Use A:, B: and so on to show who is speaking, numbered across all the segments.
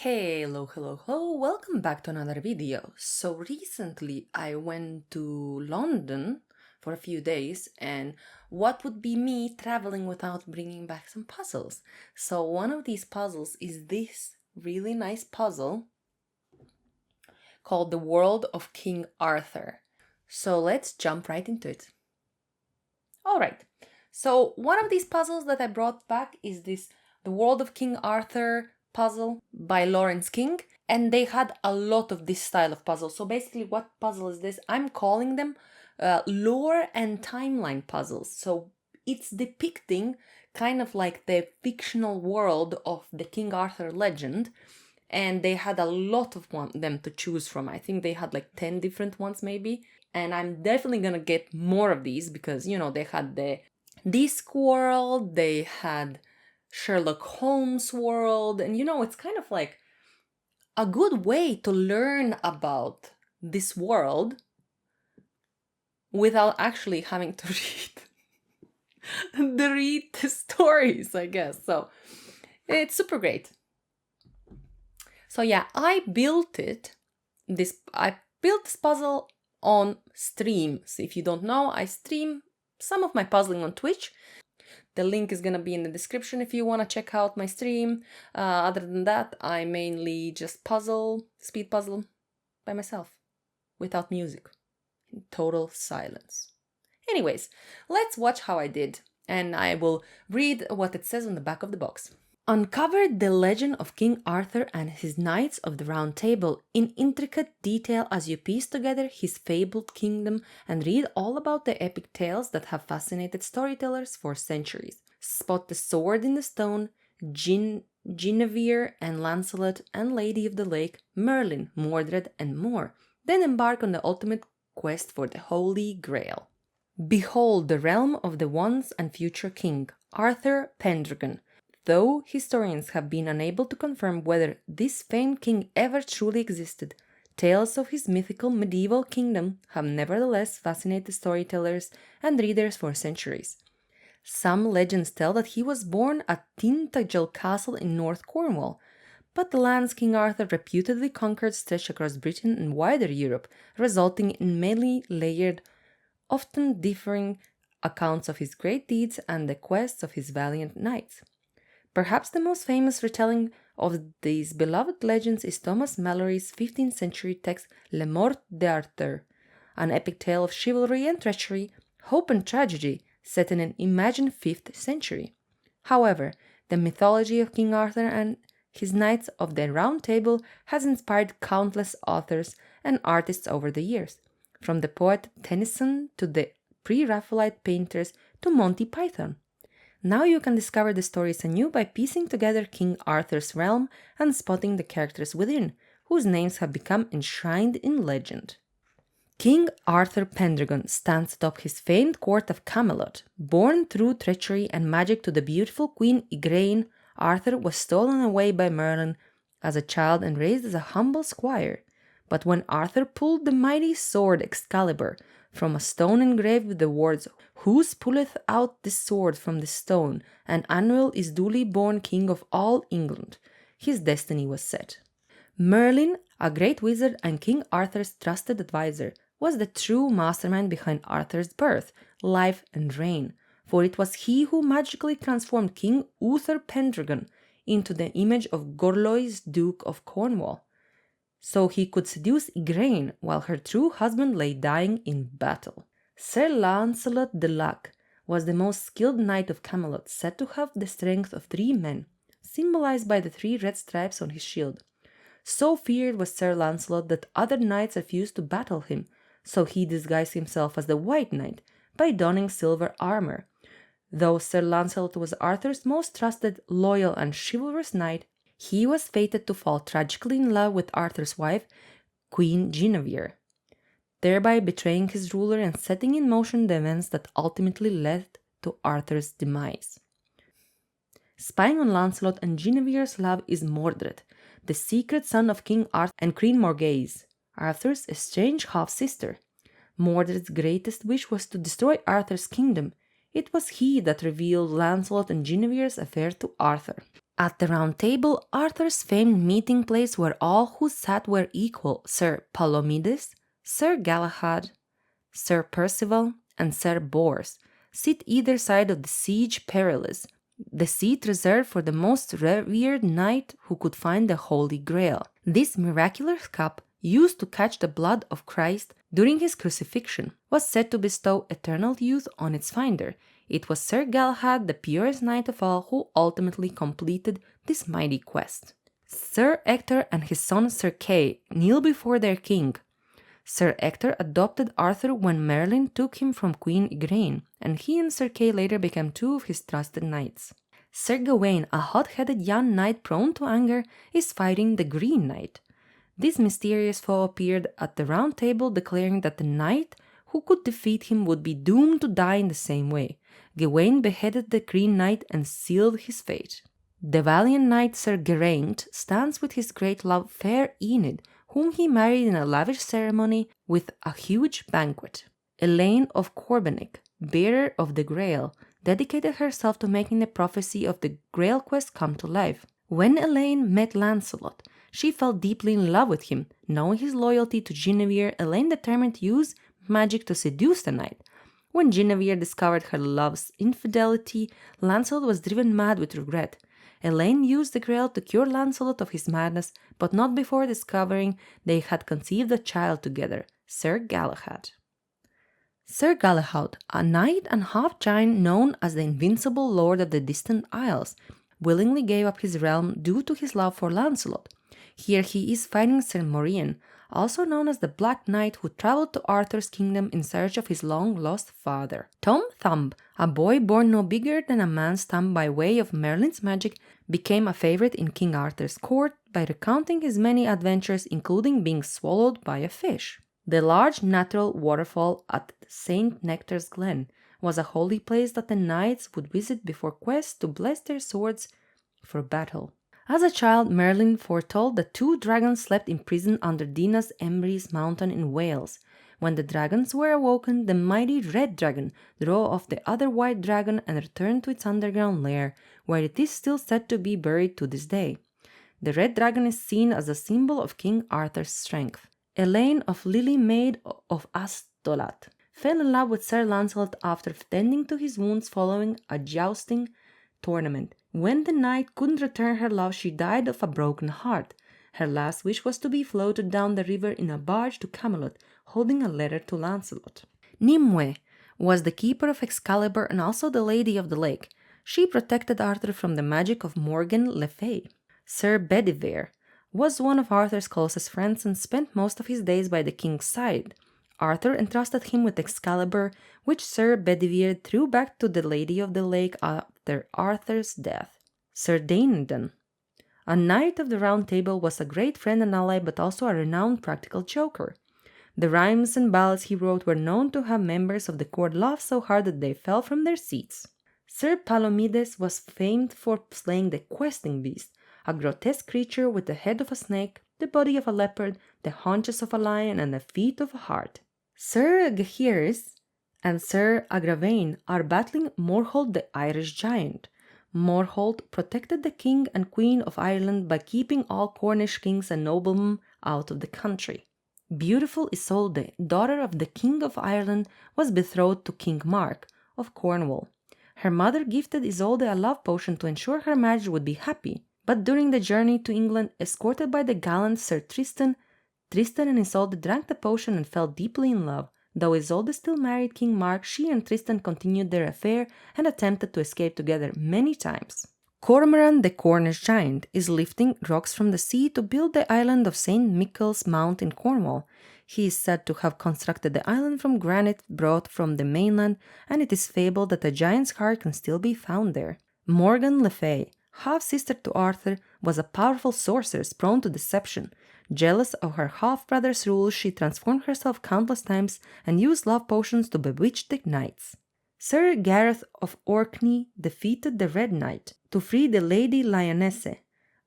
A: Hello, welcome back to another video. So recently I went to London for a few days, and what would be me traveling without bringing back some puzzles? So one of these puzzles is this really nice puzzle called The World of King Arthur. So let's jump right into it. Alright, so one of these puzzles that I brought back is this The World of King Arthur puzzle by Laurence King, and they had a lot of this style of puzzle. So basically, what puzzle is this? I'm calling them lore and timeline puzzles. So it's depicting kind of like the fictional world of the King Arthur legend, and they had a lot of them to choose from. I think they had like 10 different ones maybe, and I'm definitely gonna get more of these because, you know, they had the Discworld, they had Sherlock Holmes world, and you know, it's kind of like a good way to learn about this world without actually having to read the stories, I guess. So it's super great. So yeah, I built this puzzle on stream. So if you don't know, I stream some of my puzzling on Twitch. The link is gonna be in the description if you want to check out my stream. Other than that, I mainly just speed puzzle by myself, without music, in total silence. Anyways, let's watch how I did, and I will read what it says on the back of the box. Uncover the legend of King Arthur and his Knights of the Round Table in intricate detail as you piece together his fabled kingdom and read all about the epic tales that have fascinated storytellers for centuries. Spot the sword in the stone, Guinevere and Lancelot and Lady of the Lake, Merlin, Mordred, and more. Then embark on the ultimate quest for the Holy Grail. Behold the realm of the once and future king, Arthur Pendragon. Though historians have been unable to confirm whether this famed king ever truly existed, tales of his mythical medieval kingdom have nevertheless fascinated storytellers and readers for centuries. Some legends tell that he was born at Tintagel Castle in North Cornwall, but the lands King Arthur reputedly conquered stretch across Britain and wider Europe, resulting in many layered, often differing accounts of his great deeds and the quests of his valiant knights. Perhaps the most famous retelling of these beloved legends is Thomas Malory's 15th century text Le Morte d'Arthur, an epic tale of chivalry and treachery, hope and tragedy set in an imagined 5th century. However, the mythology of King Arthur and his Knights of the Round Table has inspired countless authors and artists over the years, from the poet Tennyson to the pre-Raphaelite painters to Monty Python. Now you can discover the stories anew by piecing together King Arthur's realm and spotting the characters within, whose names have become enshrined in legend. King Arthur Pendragon stands atop his famed court of Camelot. Born through treachery and magic to the beautiful Queen Igraine, Arthur was stolen away by Merlin as a child and raised as a humble squire. But when Arthur pulled the mighty sword Excalibur from a stone engraved with the words, "Whose pulleth out this sword from the stone, and annual is duly born king of all England," his destiny was set. Merlin, a great wizard and King Arthur's trusted advisor, was the true mastermind behind Arthur's birth, life, and reign, for it was he who magically transformed King Uther Pendragon into the image of Gorlois, Duke of Cornwall, so he could seduce Igraine while her true husband lay dying in battle. Sir Lancelot de Lac was the most skilled knight of Camelot, said to have the strength of 3 men, symbolized by the 3 red stripes on his shield. So feared was Sir Lancelot that other knights refused to battle him, so he disguised himself as the White Knight by donning silver armor. Though Sir Lancelot was Arthur's most trusted, loyal, and chivalrous knight, he was fated to fall tragically in love with Arthur's wife, Queen Guinevere, thereby betraying his ruler and setting in motion the events that ultimately led to Arthur's demise. Spying on Lancelot and Guinevere's love is Mordred, the secret son of King Arthur and Queen Morgase, Arthur's estranged half-sister. Mordred's greatest wish was to destroy Arthur's kingdom. It was he that revealed Lancelot and Guinevere's affair to Arthur. At the Round Table, Arthur's famed meeting place where all who sat were equal, Sir Palomides, Sir Galahad, Sir Percival, and Sir Bors, sit either side of the Siege Perilous, the seat reserved for the most revered knight who could find the Holy Grail. This miraculous cup, used to catch the blood of Christ during his crucifixion, was said to bestow eternal youth on its finder. It was Sir Galahad, the purest knight of all, who ultimately completed this mighty quest. Sir Ector and his son Sir Kay kneel before their king. Sir Ector adopted Arthur when Merlin took him from Queen Igraine, and he and Sir Kay later became two of his trusted knights. Sir Gawain, a hot-headed young knight prone to anger, is fighting the Green Knight. This mysterious foe appeared at the Round Table, declaring that the knight who could defeat him would be doomed to die in the same way. Gawain beheaded the Green Knight and sealed his fate. The valiant knight Sir Geraint stands with his great love fair Enid, whom he married in a lavish ceremony with a huge banquet. Elaine of Corbenic, bearer of the Grail, dedicated herself to making the prophecy of the Grail quest come to life. When Elaine met Lancelot, she fell deeply in love with him. Knowing his loyalty to Guinevere, Elaine determined to use magic to seduce the knight. When Guinevere discovered her love's infidelity, Lancelot was driven mad with regret. Elaine used the Grail to cure Lancelot of his madness, but not before discovering they had conceived a child together, Sir Galahad. Sir Galahad, a knight and half-giant known as the Invincible Lord of the Distant Isles, willingly gave up his realm due to his love for Lancelot. Here he is fighting Sir Morian, also known as the Black Knight, who traveled to Arthur's kingdom in search of his long-lost father. Tom Thumb, a boy born no bigger than a man's thumb by way of Merlin's magic, became a favorite in King Arthur's court by recounting his many adventures, including being swallowed by a fish. The large natural waterfall at St. Nectar's Glen was a holy place that the knights would visit before quests to bless their swords for battle. As a child, Merlin foretold that 2 dragons slept imprisoned under Dinas Emrys mountain in Wales. When the dragons were awoken, the mighty red dragon drove off the other white dragon and returned to its underground lair, where it is still said to be buried to this day. The red dragon is seen as a symbol of King Arthur's strength. Elaine of Lily Maid of Astolat fell in love with Sir Lancelot after tending to his wounds following a jousting tournament. When the knight couldn't return her love, she died of a broken heart. Her last wish was to be floated down the river in a barge to Camelot, holding a letter to Lancelot. Nimue was the keeper of Excalibur and also the Lady of the Lake. She protected Arthur from the magic of Morgan Le Fay. Sir Bedivere was one of Arthur's closest friends and spent most of his days by the king's side. Arthur entrusted him with Excalibur, which Sir Bedivere threw back to the Lady of the Lake after Arthur's death. Sir Danadan, a knight of the Round Table, was a great friend and ally, but also a renowned practical joker. The rhymes and ballads he wrote were known to have members of the court laugh so hard that they fell from their seats. Sir Palomides was famed for slaying the questing beast, a grotesque creature with the head of a snake, the body of a leopard, the haunches of a lion, and the feet of a hart. Sir Gaheris and Sir Agravain are battling Morholt the Irish giant. Morholt protected the king and queen of Ireland by keeping all Cornish kings and noblemen out of the country. Beautiful Isolde, daughter of the King of Ireland, was betrothed to King Mark of Cornwall. Her mother gifted Isolde a love potion to ensure her marriage would be happy, but during the journey to England, escorted by the gallant Sir Tristan, Tristan and Isolde drank the potion and fell deeply in love. Though Isolde still married King Mark, she and Tristan continued their affair and attempted to escape together many times. Cormoran the Cornish giant is lifting rocks from the sea to build the island of St. Michael's Mount in Cornwall. He is said to have constructed the island from granite brought from the mainland, and it is fabled that a giant's heart can still be found there. Morgan Le Fay, half-sister to Arthur, was a powerful sorceress prone to deception. Jealous of her half-brother's rule, she transformed herself countless times and used love potions to bewitch the knights. Sir Gareth of Orkney defeated the Red Knight to free the Lady Lionesse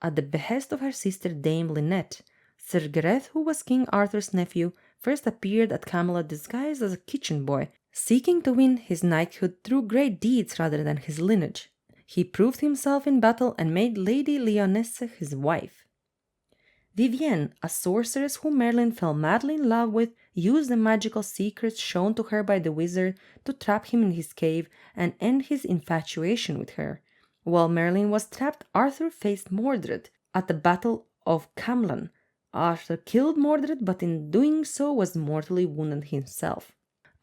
A: at the behest of her sister Dame Lynette. Sir Gareth, who was King Arthur's nephew, first appeared at Camelot disguised as a kitchen boy, seeking to win his knighthood through great deeds rather than his lineage. He proved himself in battle and made Lady Leonessa his wife. Vivienne, a sorceress whom Merlin fell madly in love with, used the magical secrets shown to her by the wizard to trap him in his cave and end his infatuation with her. While Merlin was trapped, Arthur faced Mordred at the Battle of Camlan. Arthur killed Mordred, but in doing so was mortally wounded himself.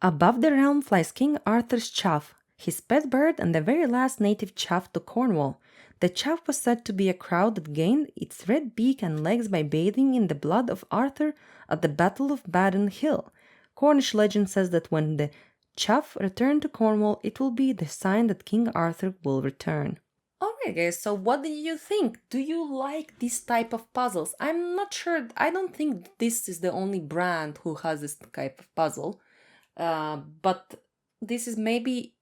A: Above the realm flies King Arthur's chaff, his pet bird and the very last native chaff to Cornwall. The chaff was said to be a crow that gained its red beak and legs by bathing in the blood of Arthur at the Battle of Badon Hill. Cornish legend says that when the chaff returned to Cornwall, it will be the sign that King Arthur will return. Alright guys, so what do you think? Do you like this type of puzzles? I'm not sure, I don't think this is the only brand who has this type of puzzle. But this is maybe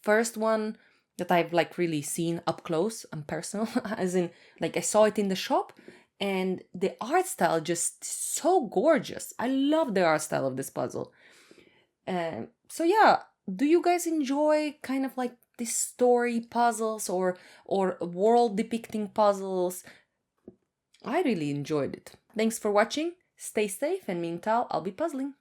A: first one that I've like really seen up close and personal, as in like I saw it in the shop, and the art style just so gorgeous. I love the art style of this puzzle. So yeah, do you guys enjoy kind of like these story puzzles or world depicting puzzles? I really enjoyed it. Thanks for watching. Stay safe, and meanwhile I'll be puzzling.